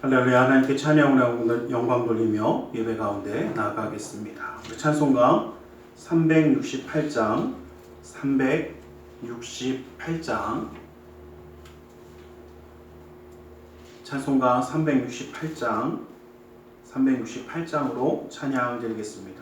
할렐루야. 하나님께 찬양을 영광 돌리며 예배 가운데 나아가겠습니다. 우리 찬송가 368장 찬송가 368장으로 찬양 드리겠습니다.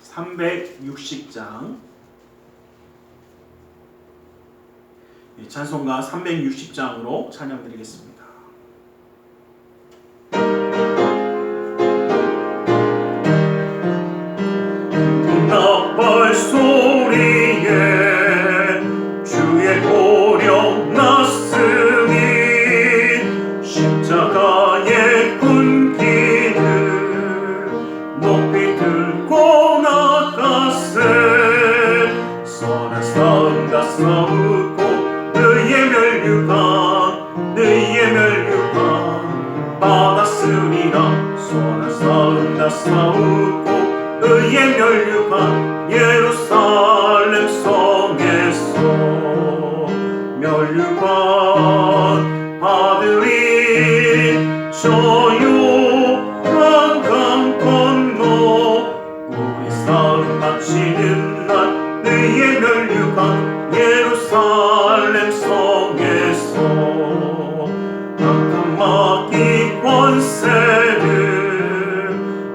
360장 찬송가 360장으로 찬양드리겠습니다. 나팔 소리에 주의 보령 났으니 십자가의 군기를 높이 들고 나가세 선한 싸움 다 싸우고 너희의 멸류관 받았으리라 선한 싸움 다 싸우고 너희의 멸류관 예루살렘 성에서 멸류관 받으리 조용한 강 건너 우리 싸움 마치는 날 너희의 멸류관 예루살렘 성에서 깜깜하기 권세를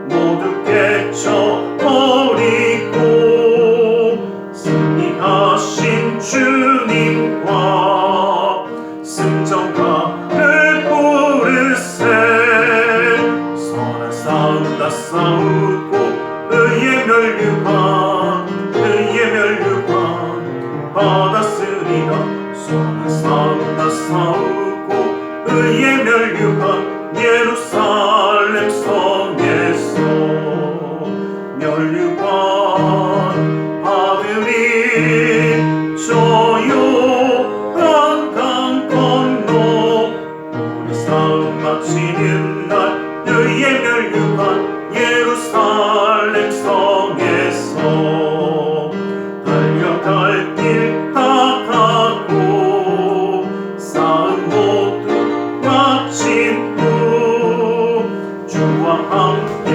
모두 깨쳐버리고 승리하신 주님과 승전가를 부르세 선한 싸움 다 싸우고 의의 멸류관 받았으리라 선한 싸움 다 싸우고 의의 멸류관 예루살렘 성에서 멸류관 받으리 조용한 강 건너 우리 싸움 마치는 날 너희의 멸류관 예루살렘 성에서 달려갈 길 다 가고 싸움 모두 마친 후 주와 함께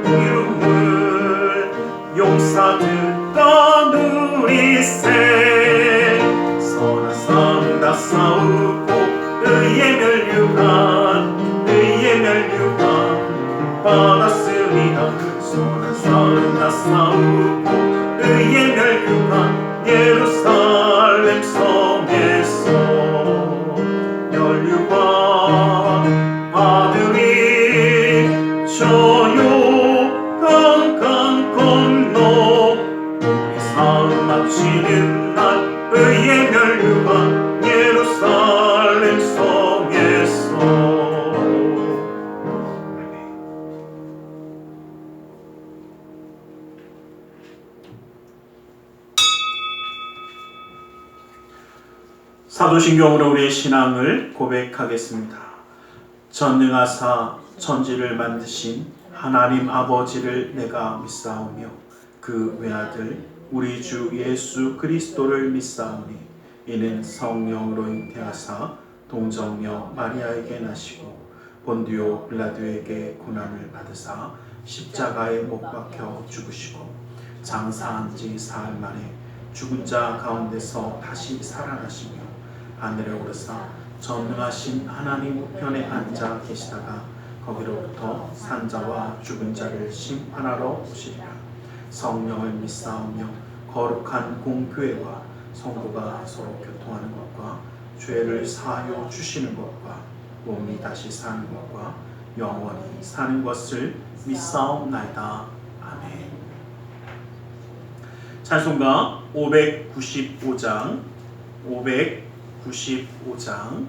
이름을 용사들과 누리세 선한 싸움 다 싸우고 의의 멸류관 받았으리라 선한 싸움 다 싸우고 의의 멸류관 예루살렘 성에서 멸류관 받으리 조용한 강 건너 우리 싸움 마치는 날 의의 멸류관 예루살렘 성에서 사도신경으로 우리의 신앙을 고백하겠습니다. 전능하사 천지를 만드신 하나님 아버지를 내가 믿사오며 그 외아들 우리 주 예수 그리스도를 믿사오니 이는 성령으로 잉태하사 동정녀 마리아에게 나시고 본디오 빌라도에게 고난을 받으사 십자가에 못 박혀 죽으시고 장사한 지 사흘 만에 죽은 자 가운데서 다시 살아나시며 하늘에 오르사 전능하신 하나님 우편에 앉아 계시다가 거기로부터 산자와 죽은 자를 심판하러 오시리라. 성령을 믿사오며 거룩한 공교회와 성도가 서로 교통하는 것과 죄를 사하여 주시는 것과 몸이 다시 사는 것과 영원히 사는 것을 믿사옵나이다. 아멘. 찬송가 595장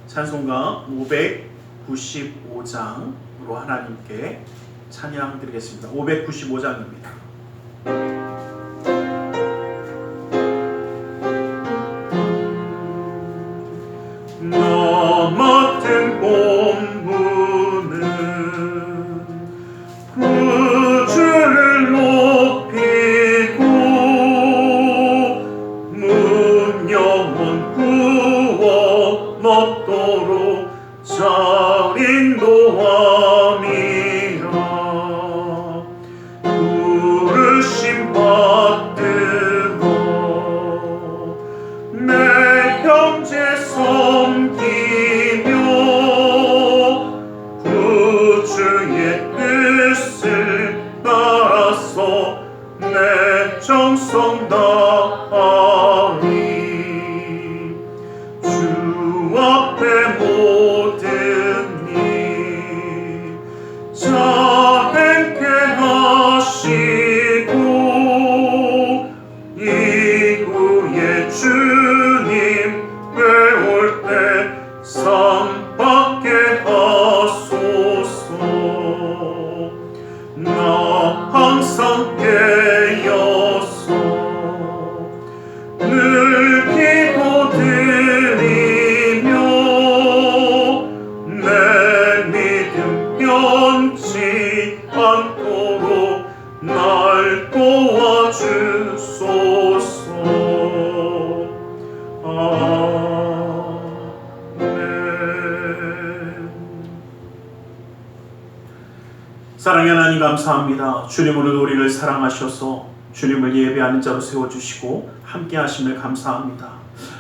찬송가 595장으로 하나님께 찬양 드리겠습니다. 595장입니다. 너 맡은 본분은 구주를 높이고 문영원 구원 얻도록 잘 인도함이라. 않도록 날 도와주소서. 사랑의 하나님 감사합니다. 주님 오늘 우리를 사랑하셔서 주님을 예배하는 자로 세워주시고 함께 하심을 감사합니다.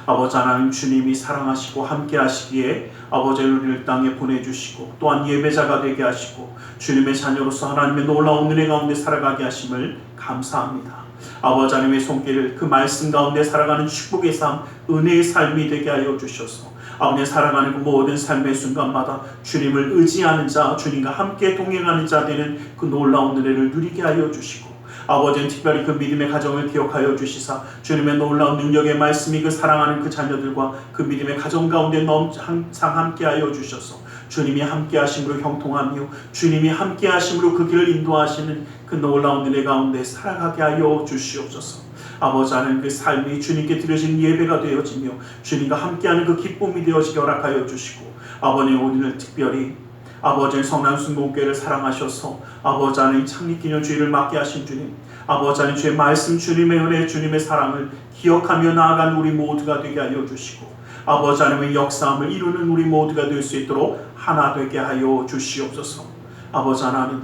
아버지 하나님, 주님이 사랑하시고 함께 하시기에 아버지 우리를 땅에 보내주시고 또한 예배자가 되게 하시고 주님의 자녀로서 하나님의 놀라운 은혜 가운데 살아가게 하심을 감사합니다. 아버지 하나님의 손길을 그 말씀 가운데 살아가는 축복의 삶, 은혜의 삶이 되게 하여 주셔서 아버지 살아가는 그 모든 삶의 순간마다 주님을 의지하는 자, 주님과 함께 동행하는 자 되는 그 놀라운 은혜를 누리게 하여 주시고 아버지는 특별히 그 믿음의 가정을 기억하여 주시사 주님의 놀라운 능력의 말씀이 그 사랑하는 그 자녀들과 그 믿음의 가정 가운데 항상 함께 하여 주셔서 주님이 함께 하심으로 형통하며 주님이 함께 하심으로 그 길을 인도하시는 그 놀라운 은혜 가운데 살아가게 하여 주시옵소서. 아버지 하나님, 그 삶이 주님께 드려진 예배가 되어지며 주님과 함께하는 그 기쁨이 되어지게 허락하여 주시고 아버님 오늘 특별히 아버지의 성남순복음교회를 사랑하셔서 아버지 하나님 창립기념주의를 맡게 하신 주님, 아버지 하나님 주의 말씀, 주님의 은혜, 주님의 사랑을 기억하며 나아간 우리 모두가 되게 하여 주시고 아버지 하나님의 역사함을 이루는 우리 모두가 될 수 있도록 하나 되게 하여 주시옵소서. 아버지 하나님,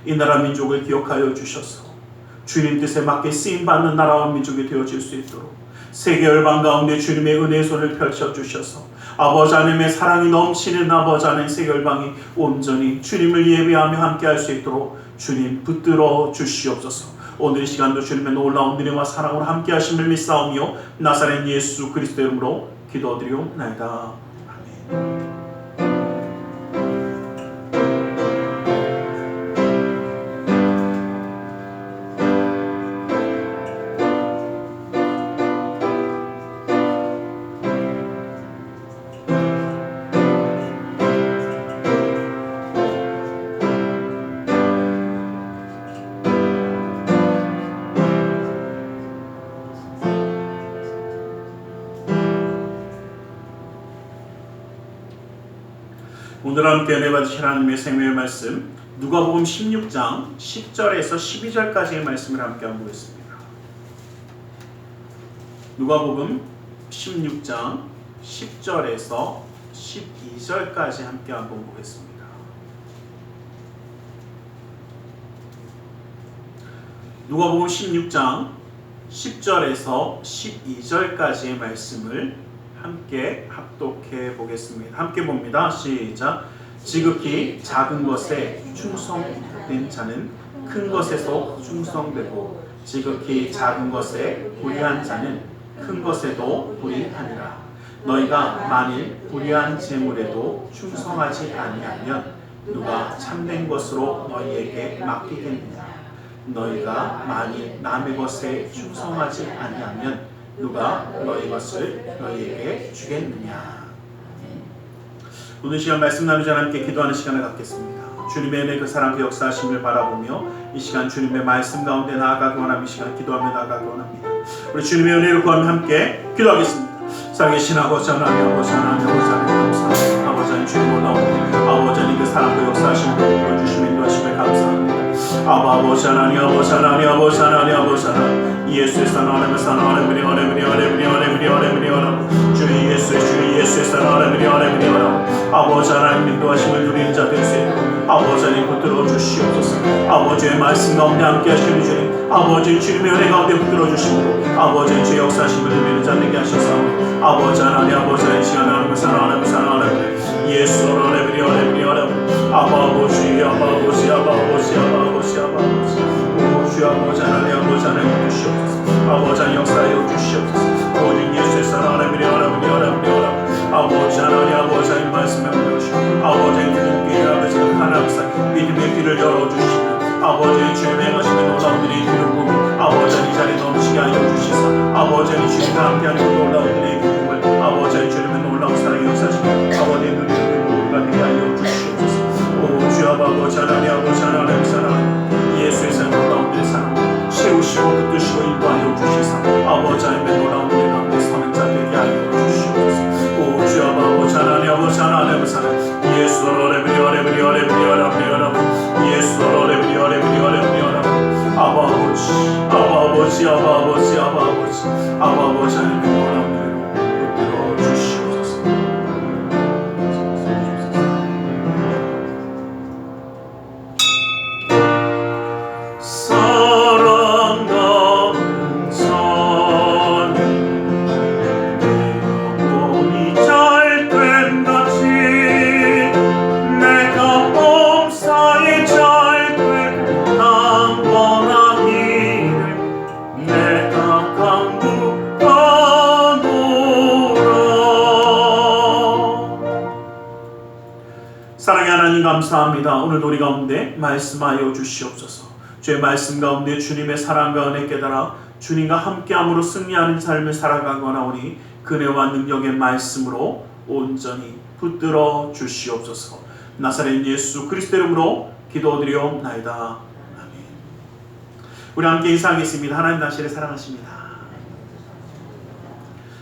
이 나라 민족을 기억하여 주셔서 주님 뜻에 맞게 쓰임받는 나라와 민족이 되어질 수 있도록 세계 열방 가운데 주님의 은혜의 손을 펼쳐주셔서 아버지 하나님의 사랑이 넘치는 아버지 하나님 세계 열방이 온전히 주님을 예배하며 함께할 수 있도록 주님 붙들어 주시옵소서. 오늘 이 시간도 주님의 놀라운 은혜와 사랑으로 함께하심을 믿사오며 나사렛 예수 그리스도의 이름으로 기도드리옵나이다. 아멘. 오늘 함께 은혜 받으실 하나님의 생명의 말씀 누가복음 16장 10절에서 12절까지의 말씀을 함께 한번 보겠습니다. 누가복음 16장 10절에서 12절까지 함께 한번 보겠습니다. 누가복음 16장 10절에서 12절까지의 말씀을 함께 합독해 보겠습니다. 함께 봅니다. 시작. 지극히 작은 것에 충성된 자는 큰 것에도 충성되고 지극히 작은 것에 불의한 자는 큰 것에도 불의하니라. 너희가 만일 불의한 재물에도 충성하지 아니하면 누가 참된 것으로 너희에게 맡기겠느냐. 너희가 만일 남의 것에 충성하지 아니하면 누가 너희 것을 너희에게 주겠느냐. 오늘 시간 말씀 나누자 함께 기도하는 시간을 갖겠습니다. 주님의 은혜 그 사랑 그 역사하심을 바라보며 이 시간 주님의 말씀 가운데 나아가기 원하며 이 시간 기도하며 나아가기 원합니다. 우리 주님의 은혜를 구하며 함께 기도하겠습니다. 살아계신 아버지 하나님, 아버지 하나님, 아버지 하나님 감사합니다. 아버지 하나님 주님 놀라운 아버지 하나님 그 사랑 그 역사하심을 보여주시며 인도하심을 감사합니다. 아버지 하나님, 아버지 하나님, 아버지 하나님, 아버지 하나님 예수의 사랑하며 사랑하며 주의 예수의 사랑하며 아버지 하나님 인도하심을 누리는 자 될 수 있도록 아버지 하나님 붙들어 주시옵소서. 아버지의 말씀 가운데 함께 하시는 주님, 아버지 주님의 은혜 가운데 붙들어 주시고 아버지의 주의 역사하심을 누리는 자 되게 하셔서 아버지 하나님, 아버지 하나님 시간하며 사랑하며 예수 아버지 주 아버지 하나님, 아버지 하나님 주시옵소서. 아버지 하나님 역사하여 주시옵소서. 오직 예수의 사랑하며 아버지 하나님, 아버지 하나님 말씀해 주시고 아버지 하나님 주님 귀를 아버지 하나님 믿음의 귀를 열어주시고 아버지의 주님의 행하시는 놀라운 일이 귀를 보고 아버지 하나님 자리에 넘치게 하여 주시사 아버지 하나님 주님과 함께하는 놀라운 일의 기쁨을 아버지 하나님 주님의 놀라운 사랑의 역사시고 아버지의 눈이 모두가 되게 하여 주시옵소서. 오 주 아버지 하나님, 아버지 하나님 사랑 예수의 산 놀라운 일의 사랑 채우시고 붙드시고 인도하여 주시사 아버지 하나님의 놀라운 일 가운데 서는 자 되게 하여 주시옵소서. 오 주 아버지 하나님, 아버지 하나님 사랑 예수 아버지 하나님의 원함대로 붙들어 주시옵소서. 사랑하는 자는 영혼이 잘됨 같이 내가 범사에 잘되고 강건하기를 내가 강구하노라. 사랑의 하나님 감사합니다. 오늘도 우리 가운데 말씀하여 주시옵소서. 주의 말씀 가운데 주님의 사랑과 은혜 깨달아 주님과 함께함으로 승리하는 삶을 살아가거나 오니 그네와 능력의 말씀으로 온전히 붙들어 주시옵소서. 나사렛 예수 그리스도 이름으로 기도드리옵나이다. 아멘. 우리 함께 인사하겠습니다. 하나님 당신을 사랑하십니다.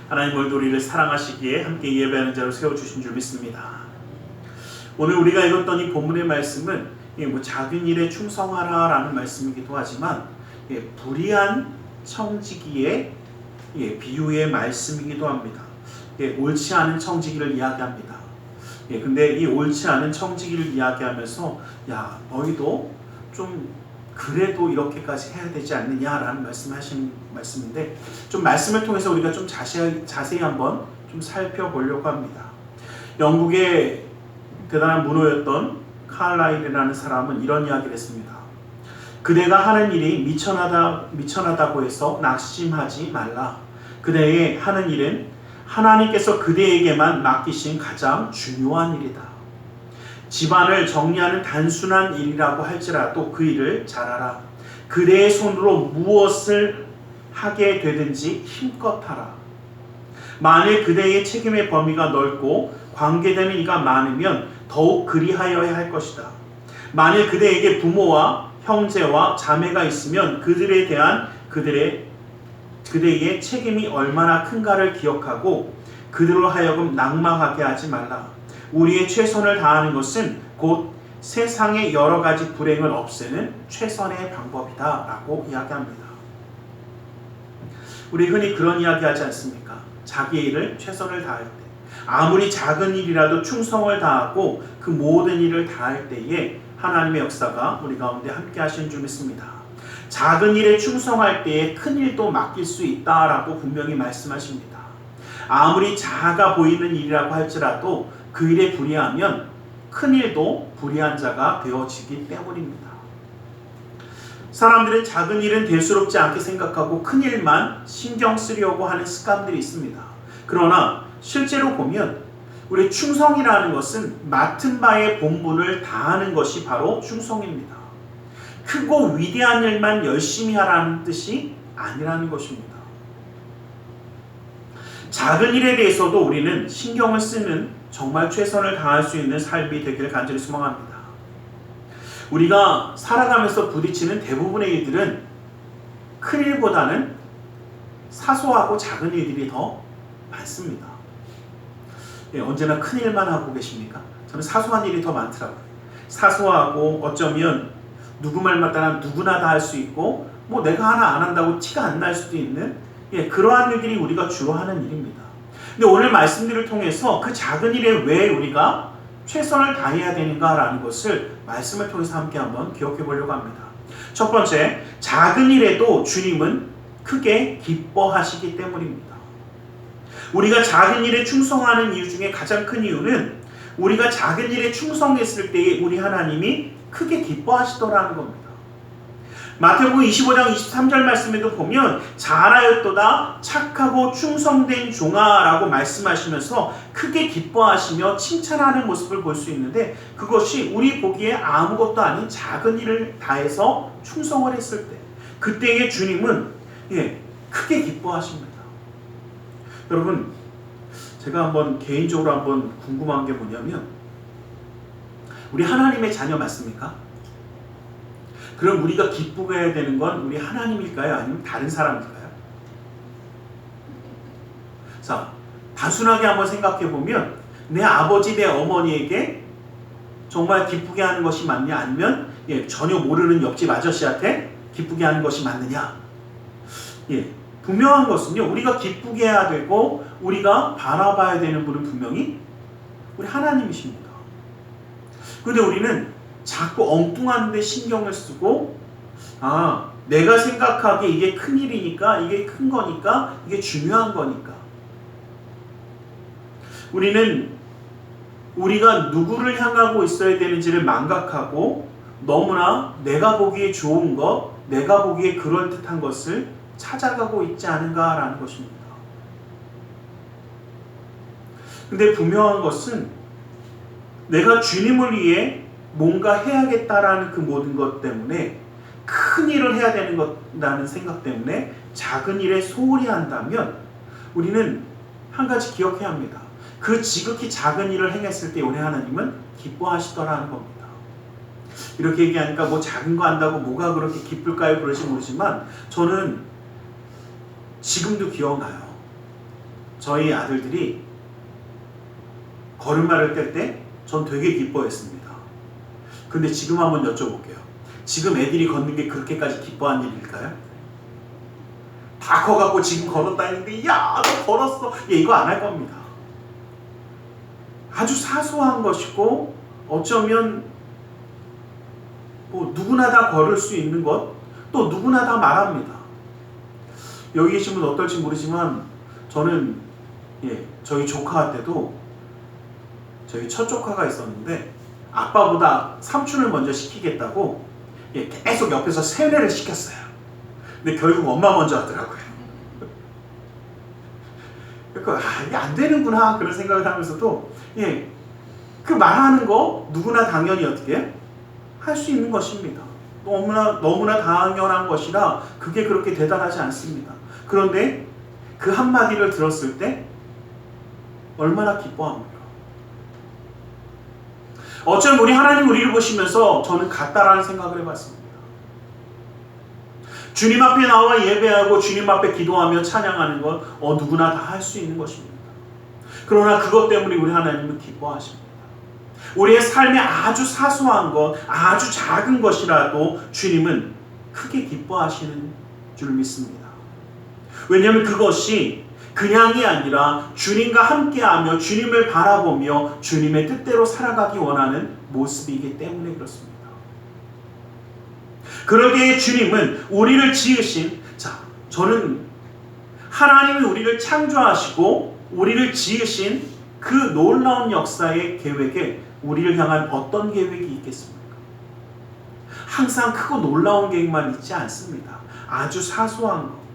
하나님 오늘도 우리를 사랑하시기에 함께 예배하는 자로 세워주신 줄 믿습니다. 오늘 우리가 읽었던 이 본문의 말씀은 작은 일에 충성하라 라는 말씀이기도 하지만 불의한 청지기의 비유의 말씀이기도 합니다. 옳지 않은 청지기를 이야기합니다. 근데 이 옳지 않은 청지기를 이야기하면서 야 너희도 좀 그래도 이렇게까지 해야 되지 않느냐라는 말씀하시는 말씀인데 좀 말씀을 통해서 우리가 좀 자세히 한번 좀 살펴보려고 합니다. 영국의 대단한 문호였던 칼라일이라는 사람은 이런 이야기를 했습니다. 그대가 하는 일이 미천하다고 해서 낙심하지 말라. 그대의 하는 일은 하나님께서 그대에게만 맡기신 가장 중요한 일이다. 집안을 정리하는 단순한 일이라고 할지라도 그 일을 잘하라. 그대의 손으로 무엇을 하게 되든지 힘껏 하라. 만일 그대의 책임의 범위가 넓고 관계되는 이가 많으면 더욱 그리하여야 할 것이다. 만일 그대에게 부모와 형제와 자매가 있으면 그들에 대한 그대의 책임이 얼마나 큰가를 기억하고 그들로 하여금 낙망하게 하지 말라. 우리의 최선을 다하는 것은 곧 세상의 여러 가지 불행을 없애는 최선의 방법이다 라고 이야기합니다. 우리 흔히 그런 이야기 하지 않습니까? 자기의 일을 최선을 다할 때 아무리 작은 일이라도 충성을 다하고 그 모든 일을 다할 때에 하나님의 역사가 우리 가운데 함께 하시는 줄 믿습니다. 작은 일에 충성할 때에 큰 일도 맡길 수 있다라고 분명히 말씀하십니다. 아무리 작아 보이는 일이라고 할지라도 그 일에 불의하면 큰 일도 불의한 자가 되어지기 때문입니다. 사람들은 작은 일은 대수롭지 않게 생각하고 큰 일만 신경 쓰려고 하는 습관들이 있습니다. 그러나 실제로 보면 우리 충성이라는 것은 맡은 바의 본분을 다하는 것이 바로 충성입니다. 크고 위대한 일만 열심히 하라는 뜻이 아니라는 것입니다. 작은 일에 대해서도 우리는 신경을 쓰는 정말 최선을 다할 수 있는 삶이 되길 간절히 소망합니다. 우리가 살아가면서 부딪히는 대부분의 일들은 큰 일보다는 사소하고 작은 일들이 더 많습니다. 언제나 큰 일만 하고 계십니까? 저는 사소한 일이 더 많더라고요. 사소하고 어쩌면 누구 말마다 누구나 다 할 수 있고 뭐 내가 하나 안 한다고 티가 안 날 수도 있는 그러한 일들이 우리가 주로 하는 일입니다. 근데 오늘 말씀들을 통해서 그 작은 일에 왜 우리가 최선을 다해야 되는가라는 것을 말씀을 통해서 함께 한번 기억해 보려고 합니다. 첫 번째, 작은 일에도 주님은 크게 기뻐하시기 때문입니다. 우리가 작은 일에 충성하는 이유 중에 가장 큰 이유는 우리가 작은 일에 충성했을 때에 우리 하나님이 크게 기뻐하시더라는 겁니다. 마태복음 25장 23절 말씀에도 보면 잘하였도다 착하고 충성된 종아라고 말씀하시면서 크게 기뻐하시며 칭찬하는 모습을 볼 수 있는데 그것이 우리 보기에 아무것도 아닌 작은 일을 다해서 충성을 했을 때 그때의 주님은 크게 기뻐하십니다. 여러분 제가 한번 개인적으로 한번 궁금한 게 뭐냐면 우리 하나님의 자녀 맞습니까? 그럼 우리가 기쁘게 해야 되는 건 우리 하나님일까요? 아니면 다른 사람일까요? 자, 단순하게 한번 생각해 보면 내 아버지, 내 어머니에게 정말 기쁘게 하는 것이 맞냐? 아니면 전혀 모르는 옆집 아저씨한테 기쁘게 하는 것이 맞느냐? 분명한 것은요, 우리가 기쁘게 해야 되고 우리가 바라봐야 되는 분은 분명히 우리 하나님이십니다. 그런데 우리는 자꾸 엉뚱한 데 신경을 쓰고 내가 생각하기에 이게 큰일이니까, 이게 큰 거니까, 이게 중요한 거니까, 우리는 우리가 누구를 향하고 있어야 되는지를 망각하고 너무나 내가 보기에 좋은 것, 내가 보기에 그럴듯한 것을 찾아가고 있지 않은가라는 것입니다. 근데 분명한 것은 내가 주님을 위해 뭔가 해야겠다라는 그 모든 것 때문에, 큰 일을 해야 되는 것이라는 생각 때문에 작은 일에 소홀히 한다면 우리는 한 가지 기억해야 합니다. 그 지극히 작은 일을 행했을 때 우리 하나님은 기뻐하시더라는 겁니다. 이렇게 얘기하니까 뭐 작은 거 한다고 뭐가 그렇게 기쁠까요? 그러지 모르지만 저는 지금도 기억나요. 저희 아들들이 걸음마를 뗄 때 전 되게 기뻐했습니다. 근데 지금 한번 여쭤볼게요. 지금 애들이 걷는 게 그렇게까지 기뻐한 일일까요? 다 커갖고 지금 걸었다 했는데 야, 너 걸었어. 이거 안 할 겁니다. 아주 사소한 것이고 어쩌면 뭐 누구나 다 걸을 수 있는 것, 또 누구나 다 말합니다. 여기 계신 분 어떨지 모르지만 저는 저희 조카한테도, 저희 첫 조카가 있었는데 아빠보다 삼촌을 먼저 시키겠다고 계속 옆에서 세뇌를 시켰어요. 근데 결국 엄마 먼저 하더라고요. 그러니까 이게 안 되는구나 그런 생각을 하면서도 그 말하는 거 누구나 당연히 어떻게 할 수 있는 것입니다. 너무나 당연한 것이라 그게 그렇게 대단하지 않습니다. 그런데 그 한마디를 들었을 때 얼마나 기뻐합니까? 어쩌면 우리 하나님 우리를 보시면서 저는 같다라는 생각을 해봤습니다. 주님 앞에 나와 예배하고 주님 앞에 기도하며 찬양하는 건 누구나 다 할 수 있는 것입니다. 그러나 그것 때문에 우리 하나님은 기뻐하십니다. 우리의 삶에 아주 사소한 것, 아주 작은 것이라도 주님은 크게 기뻐하시는 줄 믿습니다. 왜냐하면 그것이 그냥이 아니라 주님과 함께하며 주님을 바라보며 주님의 뜻대로 살아가기 원하는 모습이기 때문에 그렇습니다. 그러기에 주님은 우리를 지으신, 저는 하나님이 우리를 창조하시고 우리를 지으신 그 놀라운 역사의 계획에 우리를 향한 어떤 계획이 있겠습니까? 항상 크고 놀라운 계획만 있지 않습니다. 아주 사소한 것.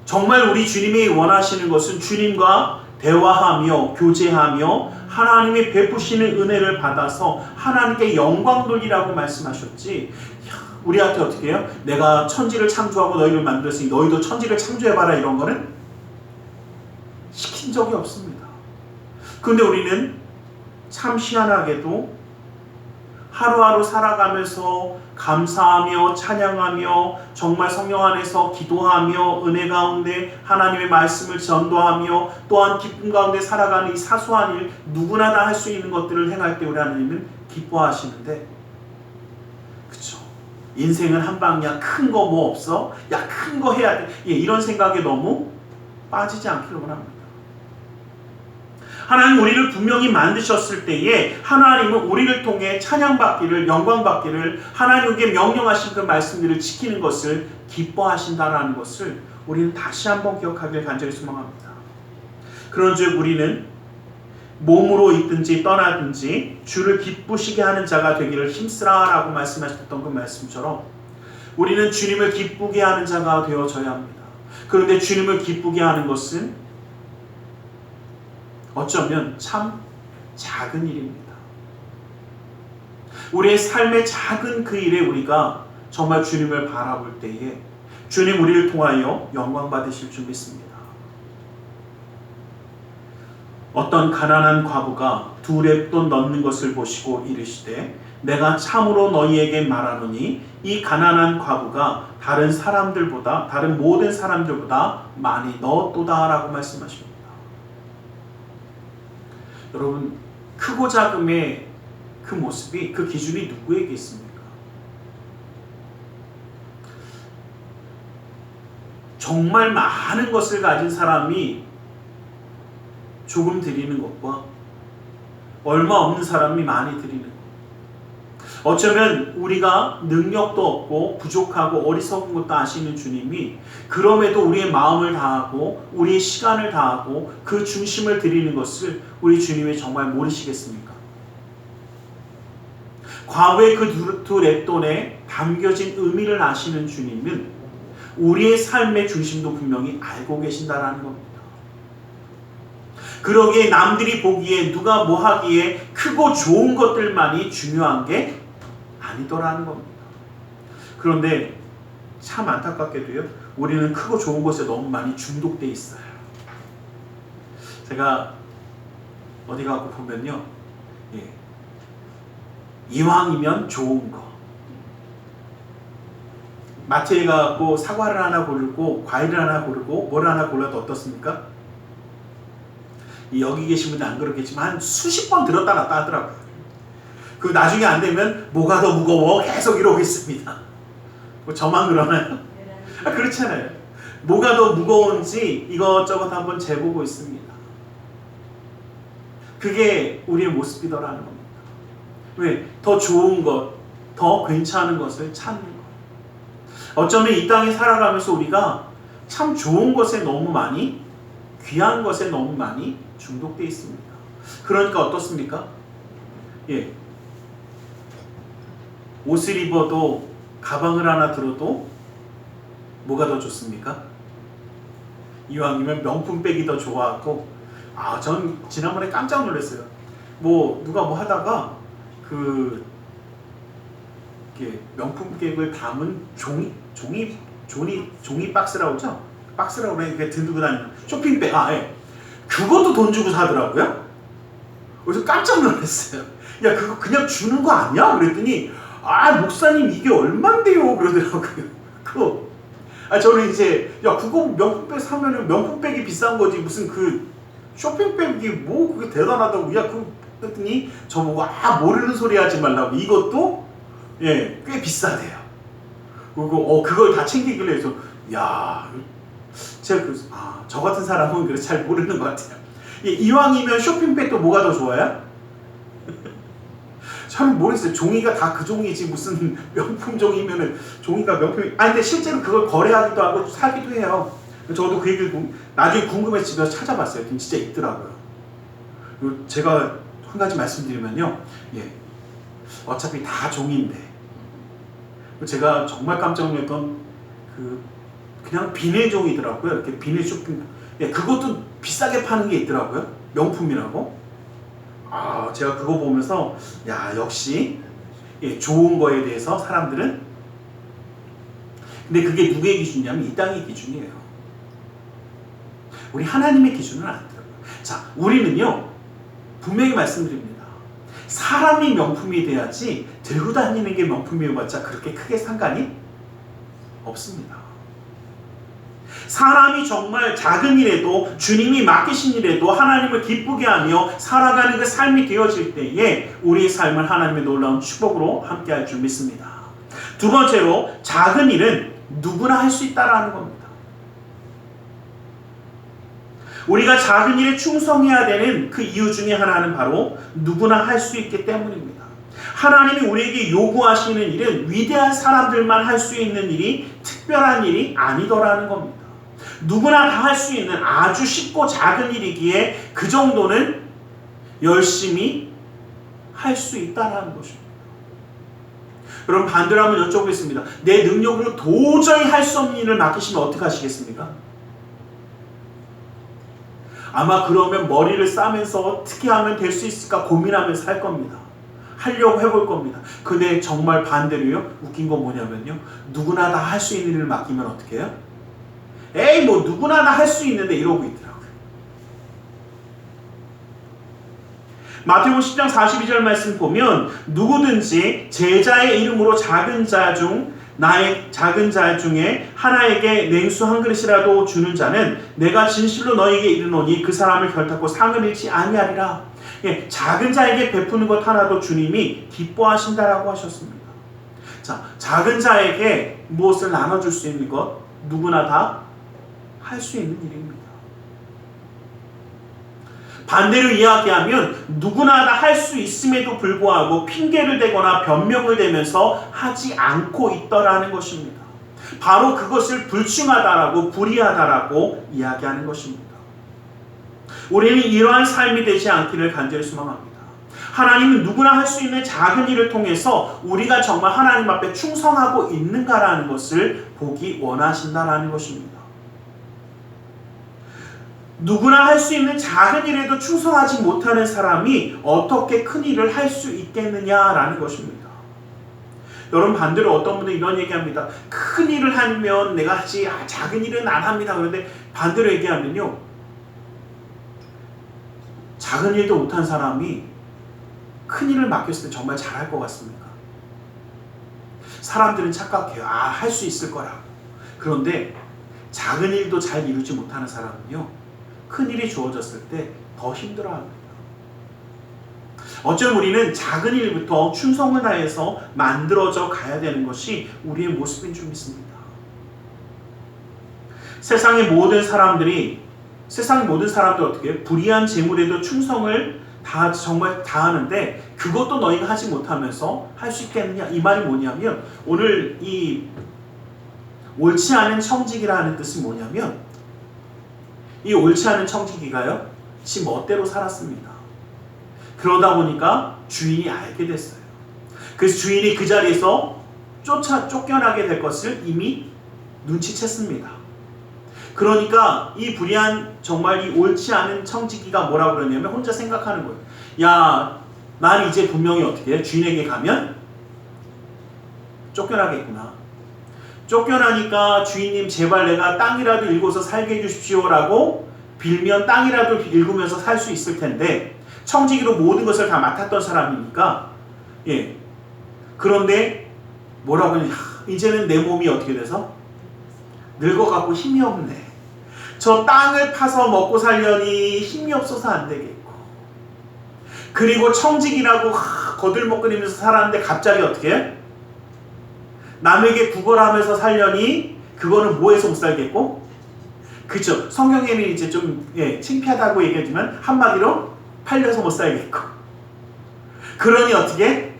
정말 우리 주님이 원하시는 것은 주님과 대화하며 교제하며 하나님이 베푸시는 은혜를 받아서 하나님께 영광 돌리라고 말씀하셨지, 우리한테 어떻게 해요? 내가 천지를 창조하고 너희를 만들었으니 너희도 천지를 창조해봐라, 이런 거는 시킨 적이 없습니다. 그런데 우리는 참 희한하게도 하루하루 살아가면서 감사하며 찬양하며 정말 성령 안에서 기도하며 은혜 가운데 하나님의 말씀을 전도하며 또한 기쁨 가운데 살아가는 이 사소한 일, 누구나 다 할 수 있는 것들을 행할 때 우리 하나님은 기뻐하시는데, 그쵸? 인생은 한 방이야. 큰 거 뭐 없어? 야, 큰 거 해야 돼. 이런 생각에 너무 빠지지 않기를 원합니다. 하나님 우리를 분명히 만드셨을 때에 하나님은 우리를 통해 찬양받기를, 영광받기를, 하나님께 명령하신 그 말씀들을 지키는 것을 기뻐하신다라는 것을 우리는 다시 한번 기억하길 간절히 소망합니다. 그런즉 우리는 몸으로 있든지 떠나든지 주를 기쁘시게 하는 자가 되기를 힘쓰라라고 말씀하셨던 그 말씀처럼 우리는 주님을 기쁘게 하는 자가 되어져야 합니다. 그런데 주님을 기쁘게 하는 것은 어쩌면 참 작은 일입니다. 우리의 삶의 작은 그 일에 우리가 정말 주님을 바라볼 때에 주님 우리를 통하여 영광 받으실 줄 믿습니다. 어떤 가난한 과부가 두 렙돈 넣는 것을 보시고 이르시되 내가 참으로 너희에게 말하노니 이 가난한 과부가 다른 모든 사람들보다 많이 넣었도다라고 말씀하십니다. 여러분, 크고 작음의 그 모습이, 그 기준이 누구에게 있습니까? 정말 많은 것을 가진 사람이 조금 드리는 것과 얼마 없는 사람이 많이 드리는 것, 어쩌면 우리가 능력도 없고 부족하고 어리석은 것도 아시는 주님이 그럼에도 우리의 마음을 다하고 우리의 시간을 다하고 그 중심을 드리는 것을 우리 주님이 정말 모르시겠습니까? 과거의 그 두 렛돈에 담겨진 의미를 아시는 주님은 우리의 삶의 중심도 분명히 알고 계신다라는 겁니다. 그러기에 남들이 보기에 누가 뭐 하기에 크고 좋은 것들만이 중요한 게 아니더라는 겁니다. 그런데 참 안타깝게도요, 우리는 크고 좋은 것에 너무 많이 중독돼 있어요. 제가 어디 가고 보면요, 이왕이면 좋은 거, 마트에 가고 사과를 하나 고르고 과일을 하나 고르고 뭘 하나 골라도 어떻습니까? 여기 계신 분은 안 그렇겠지만 한 수십 번 들었다 놨다 하더라고요. 그 나중에 안 되면 뭐가 더 무거워 계속 이러고 있습니다. 뭐 저만 그러나요? 그렇잖아요. 뭐가 더 무거운지 이것저것 한번 재보고 있습니다. 그게 우리의 모습이더라는 겁니다. 왜? 더 좋은 것, 더 괜찮은 것을 찾는 것. 어쩌면 이 땅에 살아가면서 우리가 참 좋은 것에 너무 많이, 귀한 것에 너무 많이 중독되어 있습니다. 그러니까 어떻습니까? 옷을 입어도 가방을 하나 들어도 뭐가 더 좋습니까? 이왕이면 명품백이 더 좋아하고, 전 지난번에 깜짝 놀랐어요. 누가 뭐 하다가 명품백을 담은 종이 박스라고 하죠? 박스라고 그래, 들고 다니는 쇼핑백. 그것도 돈 주고 사더라고요. 그래서 깜짝 놀랐어요. 야, 그거 그냥 주는 거 아니야? 그랬더니, 목사님 이게 얼만데요? 그러더라고요. 저는 이제, 그거 명품백 사면은 명품백이 비싼 거지. 무슨 쇼핑백이 뭐 그게 대단하다고. 그랬더니 저보고 모르는 소리 하지 말라고. 이것도 꽤 비싸대요. 그리고 그걸 다 챙기길래 해서 제가 저 같은 사람은 잘 모르는 것 같아요. 이왕이면 쇼핑백도 뭐가 더 좋아요? 잘 모르겠어요. 종이가 다 그 종이지 무슨 명품 종이면은 종이가 명품이. 근데 실제로 그걸 거래하기도 하고 사기도 해요. 저도 그 얘기를 나중에 궁금해서 집에서 찾아봤어요. 진짜 있더라고요. 그리고 제가 한 가지 말씀드리면요, 어차피 다 종이인데, 제가 정말 깜짝 놀랐던 그냥 비닐 종이더라고요. 이렇게 비닐 쇼핑, 그것도 비싸게 파는 게 있더라고요. 명품이라고. 제가 그거 보면서 역시 좋은 거에 대해서 사람들은, 근데 그게 누구의 기준이냐면 이 땅의 기준이에요. 우리 하나님의 기준은 아니더라고요. 자, 우리는요, 분명히 말씀드립니다. 사람이 명품이 돼야지 들고 다니는 게 명품이어봤자 그렇게 크게 상관이 없습니다. 사람이 정말 작은 일에도 주님이 맡기신 일에도 하나님을 기쁘게 하며 살아가는 그 삶이 되어질 때에 우리의 삶을 하나님의 놀라운 축복으로 함께 할 줄 믿습니다. 두 번째로, 작은 일은 누구나 할 수 있다라는 겁니다. 우리가 작은 일에 충성해야 되는 그 이유 중에 하나는 바로 누구나 할 수 있기 때문입니다. 하나님이 우리에게 요구하시는 일은 위대한 사람들만 할 수 있는 일이, 특별한 일이 아니더라는 겁니다. 누구나 다 할 수 있는 아주 쉽고 작은 일이기에 그 정도는 열심히 할 수 있다는 것입니다. 여러분, 반대로 한번 여쭤보겠습니다. 내 능력으로 도저히 할 수 없는 일을 맡기시면 어떻게 하시겠습니까? 아마 그러면 머리를 싸면서 어떻게 하면 될 수 있을까 고민하면서 할 겁니다. 하려고 해볼 겁니다. 근데 정말 반대로요, 웃긴 건 뭐냐면요, 누구나 다 할 수 있는 일을 맡기면 어떻게 해요? 누구나 다 할 수 있는데 이러고 있더라고요. 마태복음 10장 42절 말씀 보면, 누구든지 제자의 이름으로 작은 자 중에 하나에게 냉수 한 그릇이라도 주는 자는 내가 진실로 너에게 이르노니 그 사람을 결탄코 상을 잃지 아니하리라. 작은 자에게 베푸는 것 하나도 주님이 기뻐하신다라고 하셨습니다. 자, 작은 자에게 무엇을 나눠줄 수 있는 것 누구나 다 할 수 있는 일입니다. 반대로 이야기하면 누구나 다 할 수 있음에도 불구하고 핑계를 대거나 변명을 대면서 하지 않고 있더라는 것입니다. 바로 그것을 불충하다라고 불의하다라고 이야기하는 것입니다. 우리는 이러한 삶이 되지 않기를 간절히 소망합니다. 하나님은 누구나 할 수 있는 작은 일을 통해서 우리가 정말 하나님 앞에 충성하고 있는가라는 것을 보기 원하신다라는 것입니다. 누구나 할 수 있는 작은 일에도 충성하지 못하는 사람이 어떻게 큰 일을 할 수 있겠느냐라는 것입니다. 여러분, 반대로 어떤 분들은 이런 얘기합니다. 큰 일을 하면 내가 하지, 작은 일은 안 합니다. 그런데 반대로 얘기하면요, 작은 일도 못한 사람이 큰 일을 맡겼을 때 정말 잘할 것 같습니까? 사람들은 착각해요. 할 수 있을 거라고. 그런데 작은 일도 잘 이루지 못하는 사람은요, 큰 일이 주어졌을 때 더 힘들어합니다. 어쩌면 우리는 작은 일부터 충성을 다해서 만들어져 가야 되는 것이 우리의 모습인 줄 믿습니다. 세상의 모든 사람들 어떻게 해요? 불의한 재물에도 충성을 정말 다하는데 그것도 너희가 하지 못하면서 할 수 있겠느냐? 이 말이 뭐냐면, 오늘 이 옳지 않은 청지기라는 뜻이 뭐냐면, 이 옳지 않은 청지기가요, 지 멋대로 살았습니다. 그러다 보니까 주인이 알게 됐어요. 그래서 주인이 그 자리에서 쫓겨나게 될 것을 이미 눈치챘습니다. 그러니까 이 불의한, 정말 이 옳지 않은 청지기가 뭐라고 그러냐면 혼자 생각하는 거예요. 야, 난 이제 분명히 어떻게 해? 주인에게 가면 쫓겨나겠구나. 쫓겨나니까 주인님 제발 내가 땅이라도 일궈서 살게 해주십시오라고 빌면 땅이라도 일구면서 살 수 있을 텐데, 청지기로 모든 것을 다 맡았던 사람이니까, 그런데 뭐라고 하냐, 이제는 내 몸이 어떻게 돼서 늙어갖고 힘이 없네. 저 땅을 파서 먹고 살려니 힘이 없어서 안 되겠고, 그리고 청지기라고 거들먹거리면서 살았는데 갑자기 어떻게 해? 남에게 구걸하면서 살려니 그거는 뭐해서 못 살겠고, 그쵸? 성경에는 이제 좀 창피하다고 얘기하지만 한마디로 팔려서 못 살겠고, 그러니 어떻게?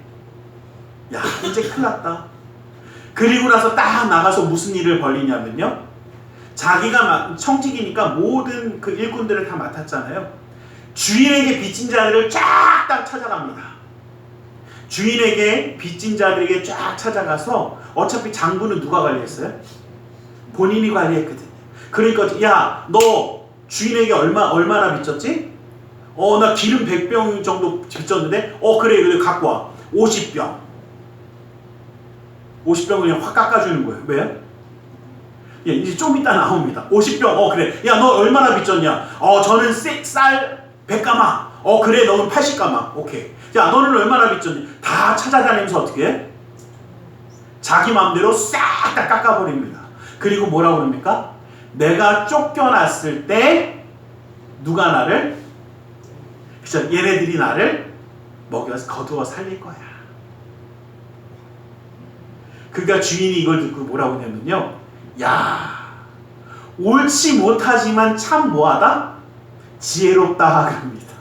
야, 이제 큰일 났다. 그리고 나서 딱 나가서 무슨 일을 벌리냐면요, 자기가 청직이니까 모든 그 일꾼들을 다 맡았잖아요. 주인에게 빚진 자들을 쫙 찾아갑니다. 주인에게 빚진 자들에게 쫙 찾아가서, 어차피 장부는 누가 관리했어요? 본인이 관리했거든요. 그러니까 야, 너 주인에게 얼마나 빚졌지? 나 기름 100병 정도 빚졌는데, 그래 갖고 와. 50병. 50병 그냥 확 깎아주는 거예요. 왜요? 이제 좀 이따 나옵니다. 50병. 그래. 야, 너 얼마나 빚졌냐? 저는 쌀 100가마. 그래, 너는 80가마. 오케이. 야, 너는 얼마나 빚졌니? 다 찾아다니면서 어떻게 해? 자기 마음대로 싹 다 깎아버립니다. 그리고 뭐라고 그럽니까? 내가 쫓겨났을 때 누가 나를, 그쵸? 얘네들이 나를 먹여서 거두어 살릴 거야. 그러니까 주인이 이걸 듣고 뭐라고 하냐면요, 야, 옳지 못하지만 참 뭐하다? 지혜롭다 그럽니다.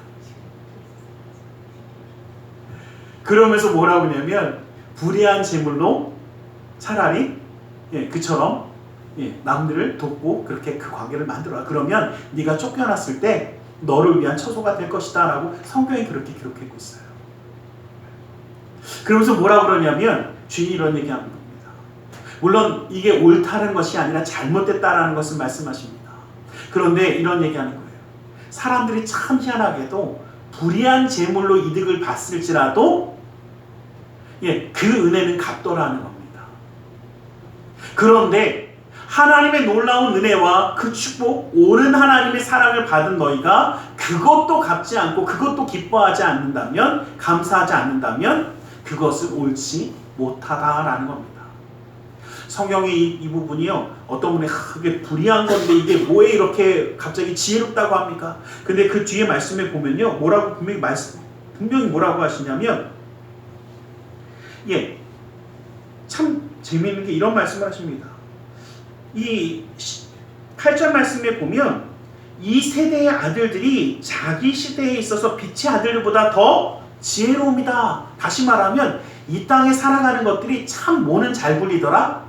그러면서 뭐라고 하냐면, 불의한 재물로 차라리 그처럼 남들을 돕고 그렇게 그 관계를 만들어라. 그러면 네가 쫓겨났을 때 너를 위한 처소가 될 것이다 라고 성경이 그렇게 기록하고 있어요. 그러면서 뭐라고 그러냐면, 주인이 이런 얘기하는 겁니다. 물론 이게 옳다는 것이 아니라 잘못됐다라는 것을 말씀하십니다. 그런데 이런 얘기하는 거예요. 사람들이 참 희한하게도 불의한 재물로 이득을 봤을지라도 그 은혜는 갚더라는 겁니다. 그런데 하나님의 놀라운 은혜와 그 축복, 옳은 하나님의 사랑을 받은 너희가 그것도 갚지 않고 그것도 기뻐하지 않는다면, 감사하지 않는다면 그것은 옳지 못하다라는 겁니다. 성경의 이 부분이요, 어떤 분이 그게 불의한 건데 이게 뭐에 이렇게 갑자기 지혜롭다고 합니까? 근데 그 뒤에 말씀에 보면요, 뭐라고 분명히 뭐라고 하시냐면, 참 재미있는 게 이런 말씀을 하십니다. 이 8절 말씀에 보면 이 세대의 아들들이 자기 시대에 있어서 빛의 아들들보다 더 지혜로움이다. 다시 말하면 이 땅에 살아가는 것들이 참 뭐는 잘 굴리더라?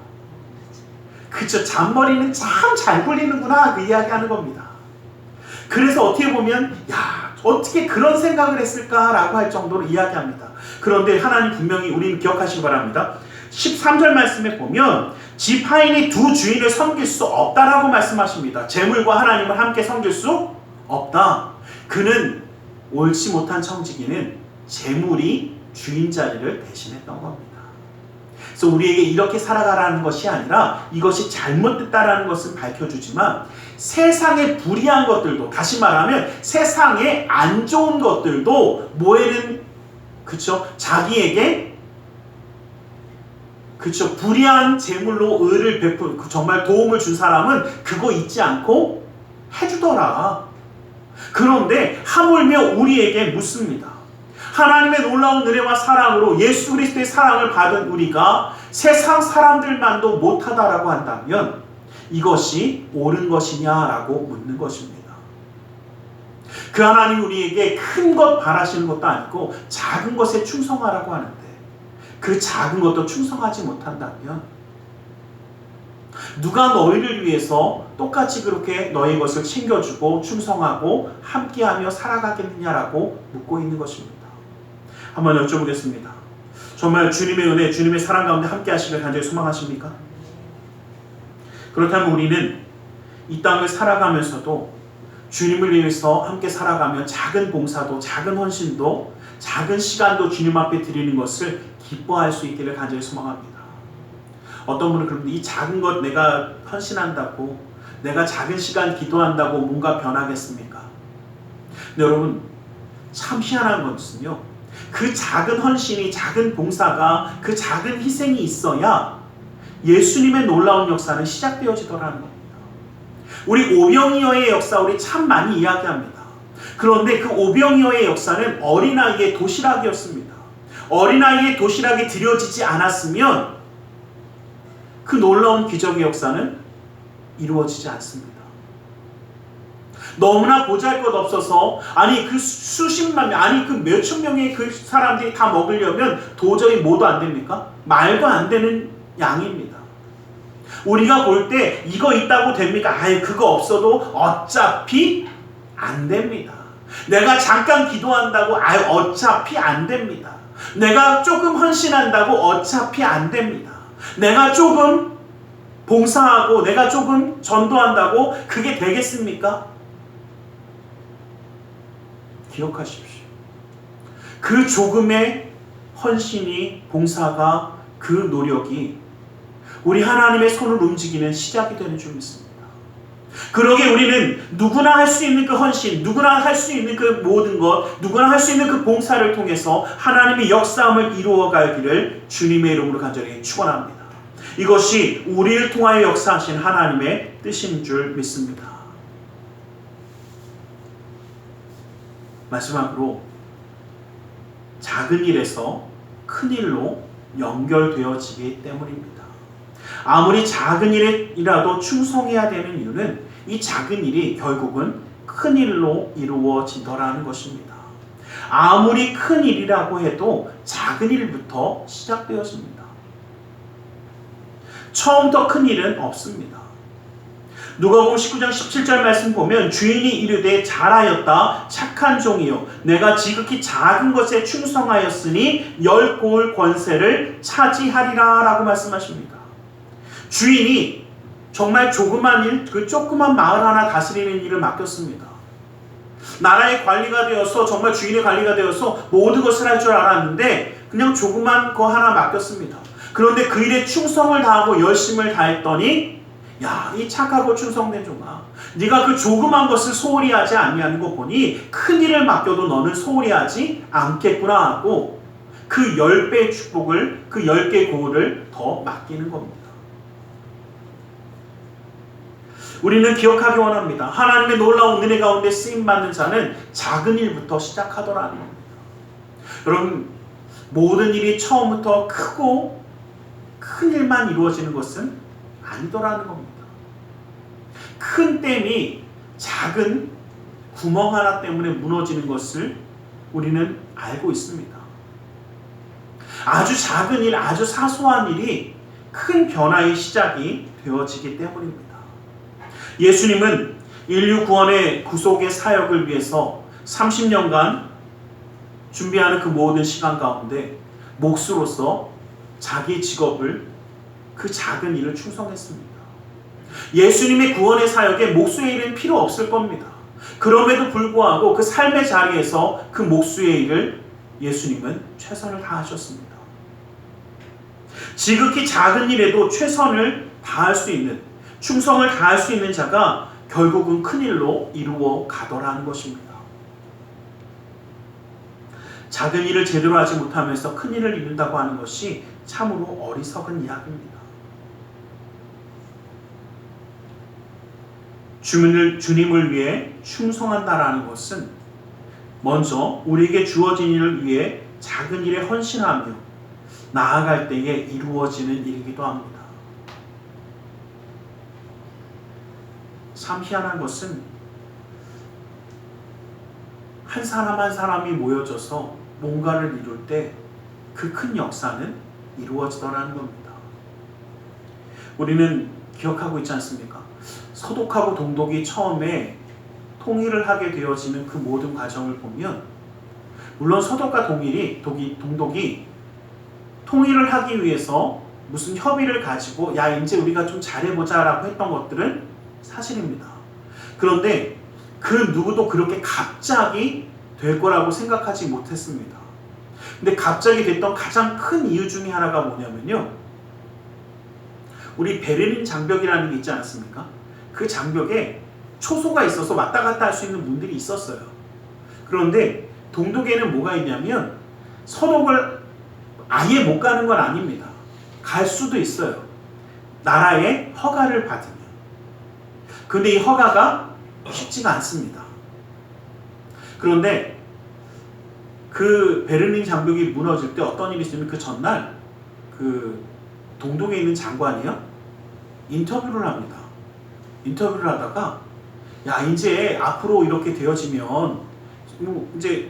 그쵸, 잔머리는 참 잘 굴리는구나, 그 이야기하는 겁니다. 그래서 어떻게 보면 야, 어떻게 그런 생각을 했을까라고 할 정도로 이야기합니다. 그런데 하나님 분명히 우리는 기억하시기 바랍니다. 13절 말씀에 보면 지파인이 두 주인을 섬길 수 없다라고 말씀하십니다. 재물과 하나님을 함께 섬길 수 없다. 그는 옳지 못한 청지기는 재물이 주인 자리를 대신했던 겁니다. 그래서 우리에게 이렇게 살아가라는 것이 아니라 이것이 잘못됐다라는 것을 밝혀주지만 세상의 불의한 것들도, 다시 말하면 세상의 안 좋은 것들도 모에는 자기에게 불의한 재물로 의를 베푼, 정말 도움을 준 사람은 그거 잊지 않고 해주더라. 그런데 하물며 우리에게 묻습니다. 하나님의 놀라운 은혜와 사랑으로 예수 그리스도의 사랑을 받은 우리가 세상 사람들만도 못하다라고 한다면 이것이 옳은 것이냐라고 묻는 것입니다. 그 하나님 우리에게 큰 것 바라시는 것도 아니고 작은 것에 충성하라고 하는데 그 작은 것도 충성하지 못한다면 누가 너희를 위해서 똑같이 그렇게 너희 것을 챙겨주고 충성하고 함께하며 살아가겠느냐라고 묻고 있는 것입니다. 한번 여쭤보겠습니다. 정말 주님의 은혜, 주님의 사랑 가운데 함께 하시길 간절히 소망하십니까? 그렇다면 우리는 이 땅을 살아가면서도 주님을 위해서 함께 살아가면 작은 봉사도, 작은 헌신도, 작은 시간도 주님 앞에 드리는 것을 기뻐할 수 있기를 간절히 소망합니다. 어떤 분은 그럽니다. 이 작은 것 내가 헌신한다고, 내가 작은 시간 기도한다고 뭔가 변하겠습니까? 근데 여러분, 참 희한한 것은요, 그 작은 헌신이, 작은 봉사가, 그 작은 희생이 있어야 예수님의 놀라운 역사는 시작되어지더라는 겁니다. 우리 오병이어의 역사 우리 참 많이 이야기합니다. 그런데 그 오병이어의 역사는 어린아이의 도시락이었습니다. 어린아이의 도시락이 드려지지 않았으면 그 놀라운 기적의 역사는 이루어지지 않습니다. 너무나 보잘것없어서 그 수십만 명, 그 몇천 명의 그 사람들이 다 먹으려면 도저히 뭐도 안 됩니까? 말도 안 되는 양입니다. 우리가 볼 때 이거 있다고 됩니까? 그거 없어도 어차피 안 됩니다. 내가 잠깐 기도한다고 어차피 안 됩니다. 내가 조금 헌신한다고 어차피 안 됩니다. 내가 조금 봉사하고 내가 조금 전도한다고 그게 되겠습니까? 기억하십시오. 그 조금의 헌신이, 봉사가, 그 노력이 우리 하나님의 손을 움직이는 시작이 되는 줄 믿습니다. 그러게 우리는 누구나 할 수 있는 그 헌신, 누구나 할 수 있는 그 모든 것, 누구나 할 수 있는 그 봉사를 통해서 하나님의 역사함을 이루어가기를 주님의 이름으로 간절히 축원합니다. 이것이 우리를 통하여 역사하신 하나님의 뜻인 줄 믿습니다. 마지막으로 작은 일에서 큰 일로 연결되어지기 때문입니다. 아무리 작은 일이라도 충성해야 되는 이유는 이 작은 일이 결국은 큰 일로 이루어지더라는 것입니다. 아무리 큰 일이라고 해도 작은 일부터 시작되었습니다. 처음부터 큰 일은 없습니다. 누가복음 19장 17절 말씀 보면 주인이 이르되 잘하였다 착한 종이요 내가 지극히 작은 것에 충성하였으니 10고을 권세를 차지하리라 라고 말씀하십니다. 주인이 정말 조그만 일, 그 조그만 마을 하나 다스리는 일을 맡겼습니다. 나라의 관리가 되어서, 정말 주인의 관리가 되어서 모든 것을 할 줄 알았는데 그냥 조그만 거 하나 맡겼습니다. 그런데 그 일에 충성을 다하고 열심을 다했더니 이 착하고 충성된 종아, 네가 그 조그만 것을 소홀히 하지 아니하는 거 보니 큰 일을 맡겨도 너는 소홀히 하지 않겠구나 하고 그 10배의 축복을, 그 10개 고을을 더 맡기는 겁니다. 우리는 기억하기 원합니다. 하나님의 놀라운 은혜 가운데 쓰임받는 자는 작은 일부터 시작하더라는 겁니다. 여러분, 모든 일이 처음부터 크고 큰 일만 이루어지는 것은 아니더라는 겁니다. 큰 댐이 작은 구멍 하나 때문에 무너지는 것을 우리는 알고 있습니다. 아주 작은 일, 아주 사소한 일이 큰 변화의 시작이 되어지기 때문입니다. 예수님은 인류 구원의 구속의 사역을 위해서 30년간 준비하는 그 모든 시간 가운데 목수로서 자기 직업을, 그 작은 일을 충성했습니다. 예수님의 구원의 사역에 목수의 일은 필요 없을 겁니다. 그럼에도 불구하고 그 삶의 자리에서 그 목수의 일을 예수님은 최선을 다하셨습니다. 지극히 작은 일에도 최선을 다할 수 있는, 충성을 다할 수 있는 자가 결국은 큰 일로 이루어 가더라는 것입니다. 작은 일을 제대로 하지 못하면서 큰 일을 이룬다고 하는 것이 참으로 어리석은 이야기입니다. 주님을 위해 충성한다라는 것은 먼저 우리에게 주어진 일을 위해 작은 일에 헌신하며 나아갈 때에 이루어지는 일이기도 합니다. 참 희한한 것은 한 사람 한 사람이 모여져서 뭔가를 이룰 때 그 큰 역사는 이루어지더라는 겁니다. 우리는 기억하고 있지 않습니까? 서독하고 동독이 처음에 통일을 하게 되어지는 그 모든 과정을 보면, 물론 서독과 동독이 통일을 하기 위해서 무슨 협의를 가지고 야 이제 우리가 좀 잘해보자 라고 했던 것들은 사실입니다. 그런데 그 누구도 그렇게 갑자기 될 거라고 생각하지 못했습니다. 근데 갑자기 됐던 가장 큰 이유 중에 하나가 뭐냐면요, 우리 베를린 장벽이라는 게 있지 않습니까? 그 장벽에 초소가 있어서 왔다 갔다 할 수 있는 문들이 있었어요. 그런데 동독에는 뭐가 있냐면 서독을 아예 못 가는 건 아닙니다. 갈 수도 있어요. 나라의 허가를 받으면. 근데 이 허가가 쉽지가 않습니다. 그런데 그 베를린 장벽이 무너질 때 어떤 일이 있으면 그 전날 그 동독에 있는 장관이요, 인터뷰를 합니다. 인터뷰를 하다가 야 이제 앞으로 이렇게 되어지면 이제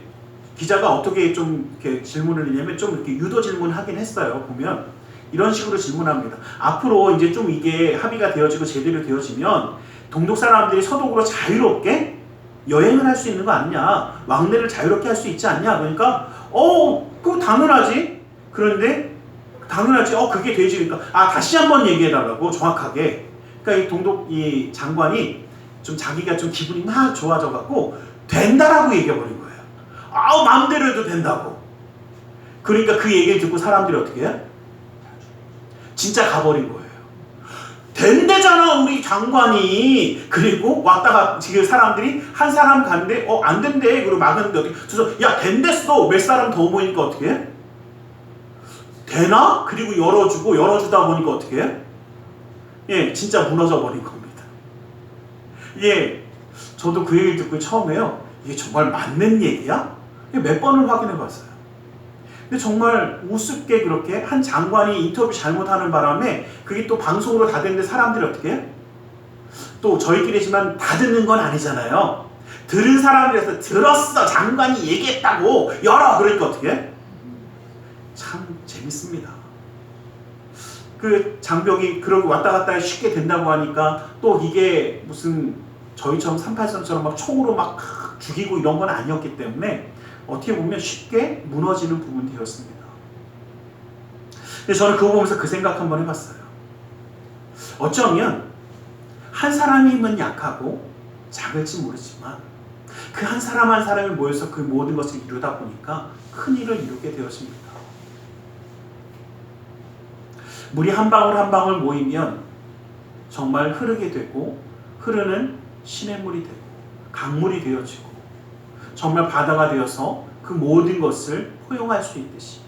기자가 어떻게 좀 이렇게 질문을 했냐면 좀 이렇게 유도 질문하긴 했어요. 보면 이런 식으로 질문합니다. 앞으로 이제 좀 이게 합의가 되어지고 제대로 되어지면 동독 사람들이 서독으로 자유롭게 여행을 할 수 있는 거 아니냐, 왕래를 자유롭게 할 수 있지 않냐. 그러니까 그거 당연하지. 그런데 당연하지. 그게 되지. 그러니까 다시 한번 얘기해달라고 정확하게. 그러니까 이 동독 이 장관이 좀 자기가 좀 기분이 막 좋아져갖고 된다라고 얘기해버린 거예요. 마음대로 해도 된다고. 그러니까 그 얘기를 듣고 사람들이 어떻게 해요? 진짜 가버린 거예요. 된대잖아 우리 장관이. 그리고 왔다가 지금 사람들이 한 사람 갔는데 안 된대. 그리고 막았는데 어떻게? 그래서 야 된댔어. 몇 사람 더 모이니까 어떻게 해? 되나? 그리고 열어주다 보니까 어떻게 해? 예, 진짜 무너져 버린 겁니다. 예, 저도 그 얘기를 듣고 처음에요, 이게 정말 맞는 얘기야? 몇 번을 확인해 봤어요. 근데 정말 우습게 그렇게 한 장관이 인터뷰 잘못하는 바람에 그게 또 방송으로 다 됐는데 사람들이 어떻게 해? 또 저희끼리지만 다 듣는 건 아니잖아요. 들은 사람들에서 들었어, 장관이 얘기했다고 열어. 그러니까 어떻게 해? 참 재밌습니다. 그 장벽이 그러고 왔다 갔다 쉽게 된다고 하니까 또 이게 무슨 저희처럼 383처럼 막 총으로 막 죽이고 이런 건 아니었기 때문에 어떻게 보면 쉽게 무너지는 부분이 되었습니다. 근데 저는 그거 보면서 그 생각 한번 해봤어요. 어쩌면 한 사람의 힘은 약하고 작을지 모르지만 그 한 사람 한 사람이 모여서 그 모든 것을 이루다 보니까 큰 일을 이루게 되었습니다. 물이 한 방울 한 방울 모이면 정말 흐르게 되고, 흐르는 시냇물이 되고 강물이 되어지고 정말 바다가 되어서 그 모든 것을 포용할 수 있듯이,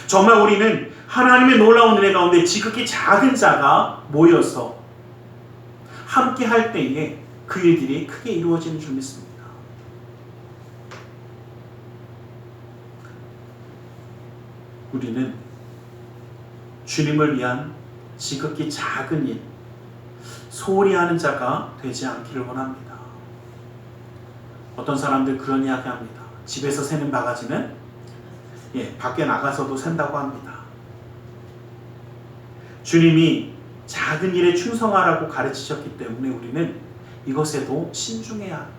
정말 우리는 하나님의 놀라운 은혜 가운데 지극히 작은 자가 모여서 함께 할 때에 그 일들이 크게 이루어지는 줄 믿습니다. 우리는 주님을 위한 지극히 작은 일, 소홀히 하는 자가 되지 않기를 원합니다. 어떤 사람들 그런 이야기 합니다. 집에서 새는 바가지는 밖에 나가서도 샌다고 합니다. 주님이 작은 일에 충성하라고 가르치셨기 때문에 우리는 이것에도 신중해야 합니다.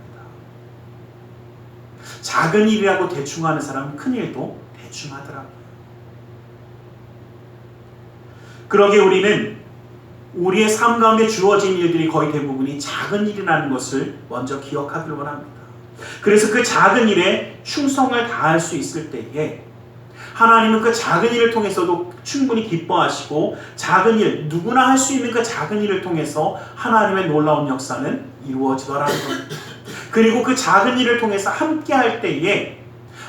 작은 일이라고 대충 하는 사람은 큰 일도 대충 하더라고요. 그러기에 우리는 우리의 삶 가운데 주어진 일들이 거의 대부분이 작은 일이라는 것을 먼저 기억하기를 원합니다. 그래서 그 작은 일에 충성을 다할 수 있을 때에 하나님은 그 작은 일을 통해서도 충분히 기뻐하시고 작은 일, 누구나 할 수 있는 그 작은 일을 통해서 하나님의 놀라운 역사는 이루어지더라는 겁니다. 그리고 그 작은 일을 통해서 함께 할 때에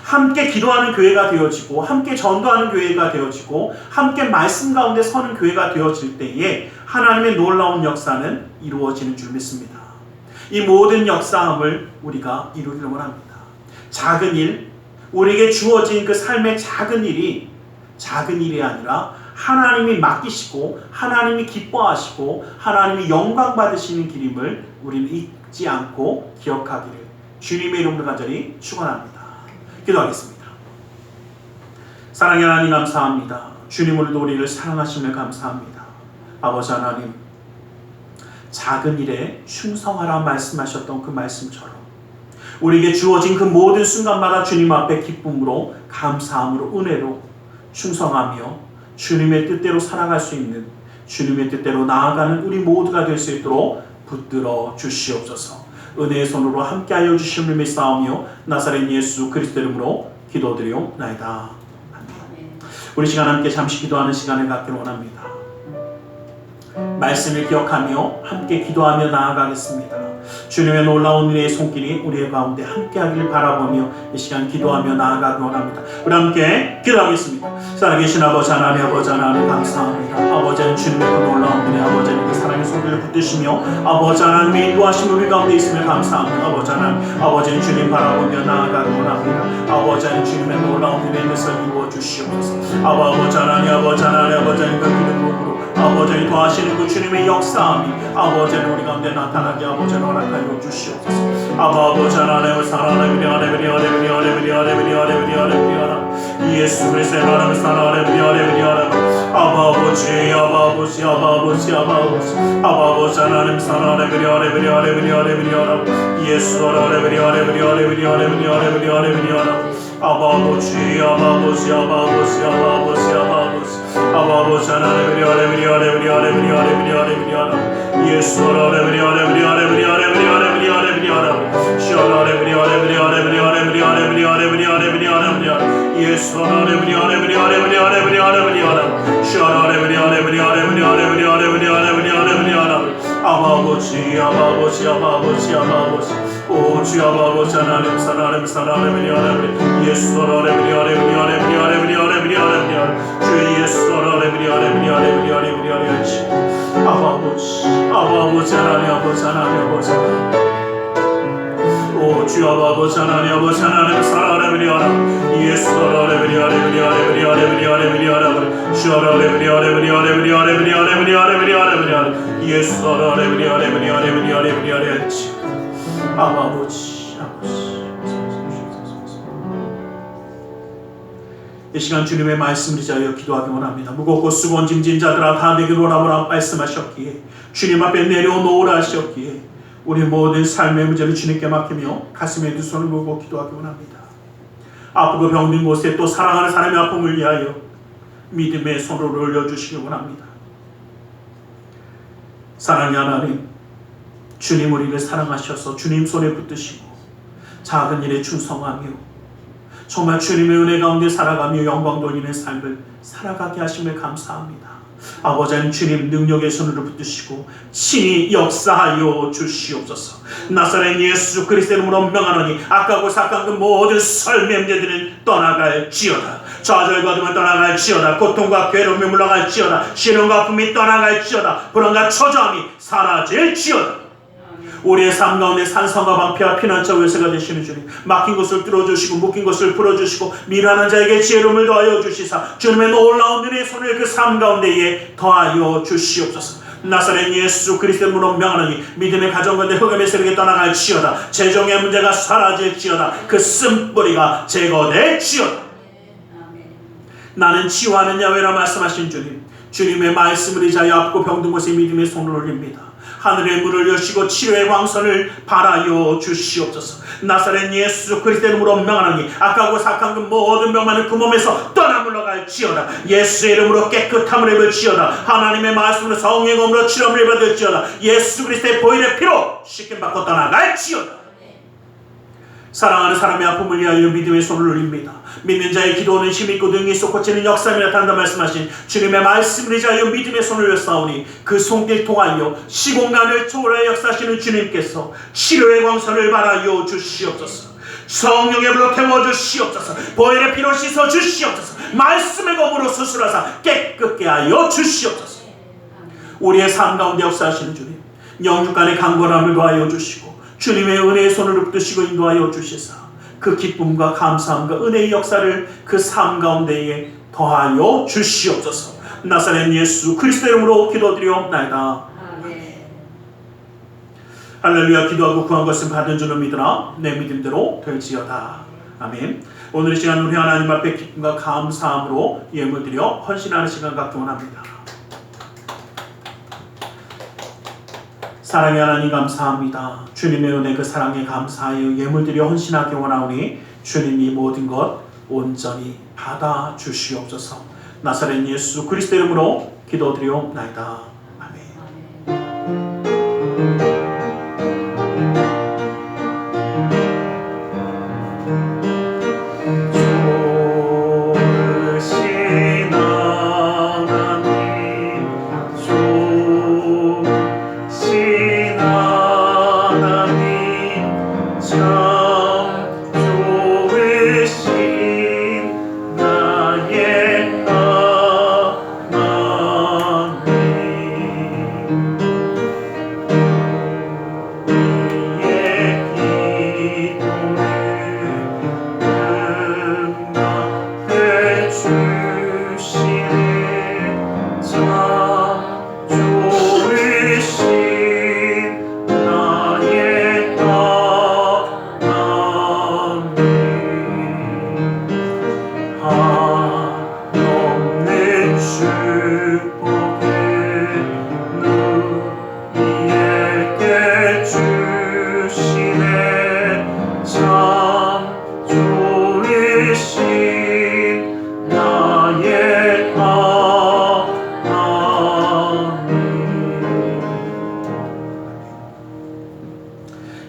함께 기도하는 교회가 되어지고 함께 전도하는 교회가 되어지고 함께 말씀 가운데 서는 교회가 되어질 때에 하나님의 놀라운 역사는 이루어지는 줄 믿습니다. 이 모든 역사함을 우리가 이루기를 원합니다. 작은 일, 우리에게 주어진 그 삶의 작은 일이 작은 일이 아니라 하나님이 맡기시고 하나님이 기뻐하시고 하나님이 영광 받으시는 길임을 우리는 잊지 않고 기억하기를 주님의 이름으로 간절히 축원합니다. 기도하겠습니다. 사랑의 하나님 감사합니다. 주님 오늘도 우리를 사랑하심을 감사합니다. 아버지 하나님, 작은 일에 충성하라 말씀하셨던 그 말씀처럼 우리에게 주어진 그 모든 순간마다 주님 앞에 기쁨으로 감사함으로 은혜로 충성하며 주님의 뜻대로 살아갈 수 있는 주님의 뜻대로 나아가는 우리 모두가 될 수 있도록 붙들어 주시옵소서. 은혜의 손으로 함께하여 주심을 믿사오며 나사렛 예수 그리스도 이름으로 기도드리옵나이다. 아멘. 우리 시간 함께 잠시 기도하는 시간을 갖기를 원합니다. 말씀을 기억하며 함께 기도하며 나아가겠습니다. 주님의 놀라운 은혜의 손길이 우리의 가운데 함께하기를 바라보며 이 시간 기도하며 나아가기 원합니다. 우리 함께 기도하겠습니다. 살아계신 아버지 하나님, 아버지 하나님 감사합니다. 아버지는 주님의 그 놀라운 은혜, 아버지는 그 사랑의 손길을 붙드시며 아버지 하나님의 인도하심 우리 가운데 있음을 감사합니다. 아버지 하나님, 아버지는 주님 바라보며 나아가기 원합니다. 아버지는 주님의 놀라운 은혜의 뜻을 이루어 주시옵소서. 아버지 하나님, 아버지 하나님, 아버지는 그 기름으로 아버지는 더하시는 그 주님의 역사함이 아버지는 우리 가운데 나타나게 아버지는 허락하여 주시옵소서. 아버지 하나님을 사랑하는 예수 그리스도의 이름으로 사랑하는 아버지 하나님 사랑하는 예수 아버지 하나님 오 주 아버지 하나님 사랑하는 예수 주 예수 아버지 하나님 오 주 아버지 하나님 사랑하는 예수 아버지 이 시간 주님의 말씀을 위하여 기도하기 원합니다. 무겁고 수고한 짐진 자들아 다 내게로 오라고 말씀하셨기에 주님 앞에 내려놓으라 하셨기에 우리 모든 삶의 문제를 주님께 맡기며 가슴에 두 손을 모으고 기도하기 원합니다. 아프고 병든 곳에 또 사랑하는 사람의 아픔을 위하여 믿음의 손을 올려주시기 원합니다. 사랑의 하나님, 주님 우리를 사랑하셔서 주님 손에 붙드시고 작은 일에 충성하며 정말 주님의 은혜 가운데 살아가며 영광 돌리는 삶을 살아가게 하심을 감사합니다. 아버지는 주님 능력의 손으로 붙드시고 친히 역사하여 주시옵소서. 나사렛 예수 그리스도의 이름으로 명하노니 악하고 삭한 그 모든 썰매 문제들은 떠나갈지어다. 좌절받으면 떠나갈지어다. 고통과 괴로움이 물러갈지어다. 시련과 아픔이 떠나갈지어다. 불안과 초조함이 사라질지어다. 우리의 삶 가운데 산성과 방패와 피난처 외세가 되시는 주님, 막힌 것을 뚫어주시고 묶인 것을 풀어주시고 미련한 자에게 지혜로움을 더하여 주시사 주님의 놀라운 은혜의 손을 그 삶 가운데에 더하여 주시옵소서. 나사렛 예수 그리스도로 명하노니 믿음의 가정 가운데 흑암의 세력에 떠나갈지어다. 재정의 문제가 사라질지어다. 그 쓴뿌리가 제거될지어다. 나는 치유하는 야훼라 말씀하신 주님, 주님의 말씀을 의지하여 아프고 병든 곳에 믿음의 손을 올립니다. 하늘의 문을 여시고 치료의 광선을 발하여 주시옵소서. 나사렛 예수 그리스도의 이름으로 명하노니 악하고 사악한 그 모든 병만은 그 몸에서 떠나 물러갈지어다. 예수의 이름으로 깨끗함을 입을지어다. 하나님의 말씀으로 성령의 검으로 치료를 받을지어다. 예수 그리스도의 보혈의 피로 씻김받고 떠나갈지어다. 사랑하는 사람의 아픔을 위하여 믿음의 손을 올립니다. 믿는 자의 기도는 힘있고 능히 솟구치는 역사를 나타난다 말씀하신 주님의 말씀을 의지하여 믿음의 손을 올렸사오니 그 손길 통하여 시공간을 초월하여 역사하시는 주님께서 치료의 광선을 발하여 주시옵소서. 성령의 불로 태워주시옵소서. 보혈의 피로 씻어 주시옵소서. 말씀의 검으로 수술하사 깨끗게 하여 주시옵소서. 우리의 삶 가운데 역사하시는 주님, 영육간의 강건함을 더하여 주시고 주님의 은혜의 손을 붙드시고 인도하여 주시사 그 기쁨과 감사함과 은혜의 역사를 그 삶 가운데에 더하여 주시옵소서. 나사렛 예수 그리스도 이름으로 기도드리옵나이다. 할렐루야. 기도하고 구한 것은 받은 줄로 믿으나 내 믿음대로 될지어다. 아멘. 오늘 이 시간 우리 하나님 앞에 기쁨과 감사함으로 예물드려 헌신하는 시간 갖기 원합니다. 사랑의 하나님 감사합니다. 주님의 은혜 그 사랑에 감사하여 예물드려 헌신하기 원하오니 주님이 모든 것 온전히 받아 주시옵소서. 나사렛 예수 그리스도 이름으로 기도드리옵나이다. 아멘.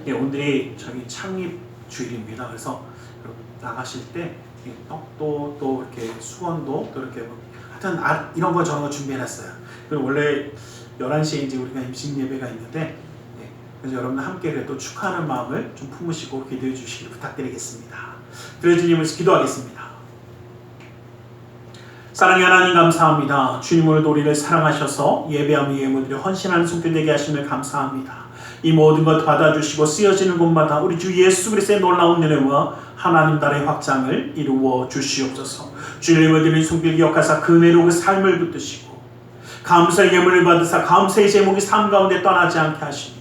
오늘이 저희 창립 주일입니다. 그래서 나가실 때 떡도 또 이렇게 수건도 또 이렇게 하여튼 이런 거 저런 거 준비해놨어요. 그리고 원래 11시에 이제 우리가 임신 예배가 있는데 그래서 여러분들 함께 그래도 축하하는 마음을 좀 품으시고 기도해 주시길 부탁드리겠습니다. 드려주님을 기도하겠습니다. 사랑의 하나님 감사합니다. 주님 오늘도 우리를 사랑하셔서 예배하며 예물드려 헌신하는 손길 되게 하심을 감사합니다. 이 모든 것 받아주시고 쓰여지는 곳마다 우리 주 예수 그리스도의 놀라운 은혜와 하나님 나라의 확장을 이루어 주시옵소서. 주님을 드리는 손길 기억하사 그 은혜로 그 삶을 붙드시고 감사의 예물을 받으사 감사의 제목이 삶 가운데 떠나지 않게 하시며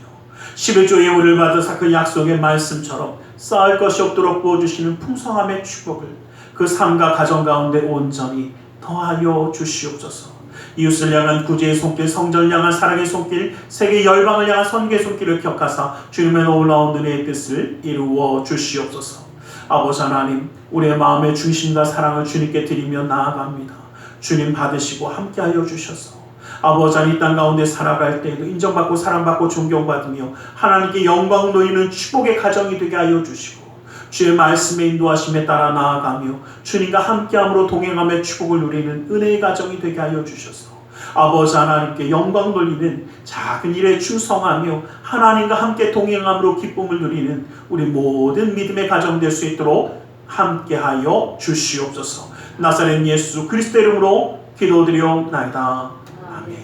11조 예물을 받으사 그 약속의 말씀처럼 쌓을 것이 없도록 부어주시는 풍성함의 축복을 그 삶과 가정 가운데 온전히 더하여 주시옵소서. 이웃을 향한 구제의 손길, 성전을 향한 사랑의 손길, 세계 열방을 향한 선교의 손길을 격하사 주님의 놀라운 은혜의 뜻을 이루어 주시옵소서. 아버지 하나님, 우리의 마음의 중심과 사랑을 주님께 드리며 나아갑니다. 주님 받으시고 함께하여 주셔서 아버지 하나님 이 땅 가운데 살아갈 때에도 인정받고 사랑받고 존경받으며 하나님께 영광 돌리는 축복의 가정이 되게 하여 주시고 주의 말씀에 인도하심에 따라 나아가며 주님과 함께함으로 동행함의 축복을 누리는 은혜의 가정이 되게 하여 주셔서 아버지 하나님께 영광 돌리는 작은 일에 충성하며 하나님과 함께 동행함으로 기쁨을 누리는 우리 모든 믿음의 가정 될 수 있도록 함께하여 주시옵소서. 나사렛 예수 그리스도 이름으로 기도드리옵나이다. 아멘.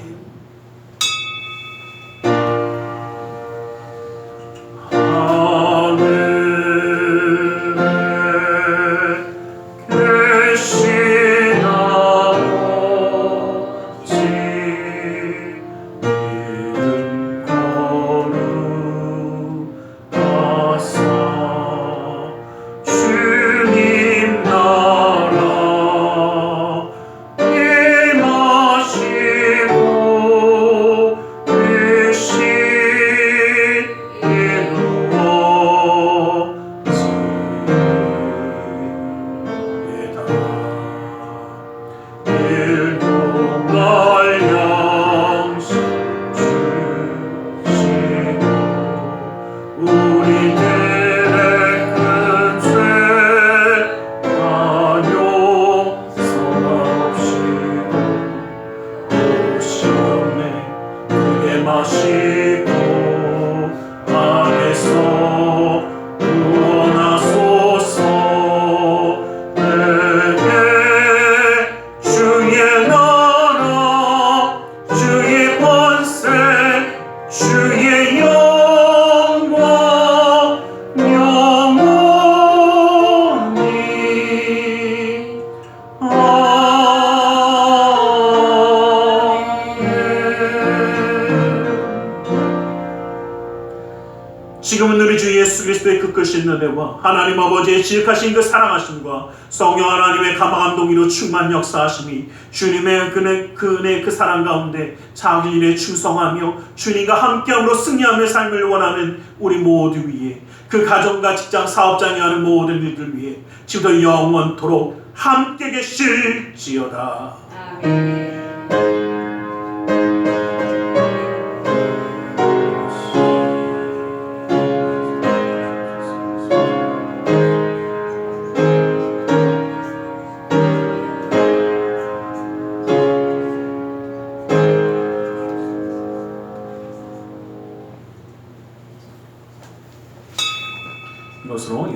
마시고 악에서 구원하소서. 내게 주의 나라 주의 권세 주의 영광 영원히 지금은 우리 주 예수 그리스도의 그 크신 은혜와 하나님 아버지의 지극하신 그 사랑하심과 성령 하나님의 감화감동이로 충만 역사하심이 주님의 그 은혜 그 사랑 가운데 자기 일에 충성하며 주님과 함께함으로 승리하며 삶을 원하는 우리 모두 위에 그 가정과 직장 사업장에 하는 모든 일들 위해 지금도 영원토록 함께 계실지어다. 아멘. 이것으로